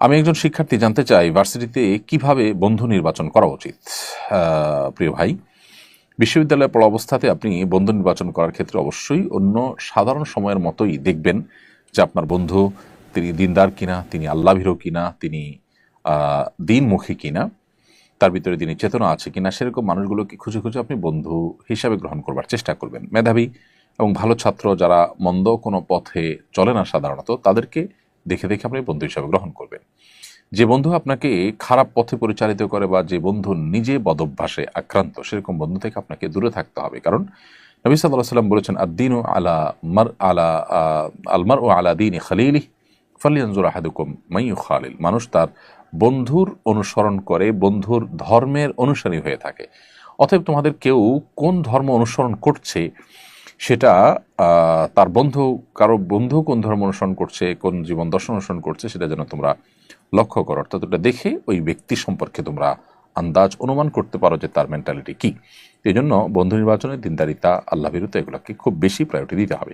আমি একজন শিক্ষার্থী, জানতে চাই ভার্সিটিতে কিভাবে বন্ধু নির্বাচন করা উচিত। প্রিয় ভাই, বিশ্ববিদ্যালয়ে পড়া অবস্থাতে আপনি বন্ধু নির্বাচন করার ক্ষেত্রে অবশ্যই অন্য সাধারণ সময়ের মতোই দেখবেন যে আপনার বন্ধু তিনি দিনদার কিনা, তিনি আল্লাভীরু কিনা, তিনি দিনমুখী কিনা, তার ভিতরে তিনি চেতনা আছে কিনা, সেরকম মানুষগুলোকে খুঁজে খুঁজে আপনি বন্ধু হিসাবে গ্রহণ করবার চেষ্টা করবেন। মেধাবী এবং ভালো ছাত্র যারা মন্দ কোনো পথে চলে না সাধারণত, তাদেরকে দেখে দেখে আপনি বন্ধু হিসাবে গ্রহণ করবেন। যে বন্ধু আপনাকে খারাপ পথে পরিচালিত করে বা যে বন্ধু নিজে বদভ্যাসে আক্রান্ত, সেরকম বন্ধু থেকে আপনাকে দূরে থাকতে হবে। কারণ নবী সাল্লাল্লাহু আলাইহি ওয়াসাল্লাম বলেছেন, আদ-দীনু আলা মার আলা আল-মারউ আলা দীনি খালিলিহি ফালইয়ানজুর আহাদুকুম মান ইউখালিল। মানুষ তার বন্ধুর অনুসরণ করে, বন্ধুর ধর্মের অনুসারী হয়ে থাকে। অতএব তোমাদের কেউ কোন ধর্ম অনুসরণ করছে সেটা তার কারো বন্ধু কোন ধর্ম অনুসরণ করছে, কোন জীবন দর্শন অনুসরণ করছে, সেটা যেন তোমরা লক্ষ্য করো। অর্থাৎ ওটা দেখে ওই ব্যক্তি সম্পর্কে তোমরা আন্দাজ অনুমান করতে পারো যে তার মেন্টালিটি কি। এই জন্য বন্ধু নির্বাচনে দিনদারিতা, আল্লাহ বিরুদ্ধে এগুলোকে খুব বেশি প্রায়োরিটি দিতে হবে।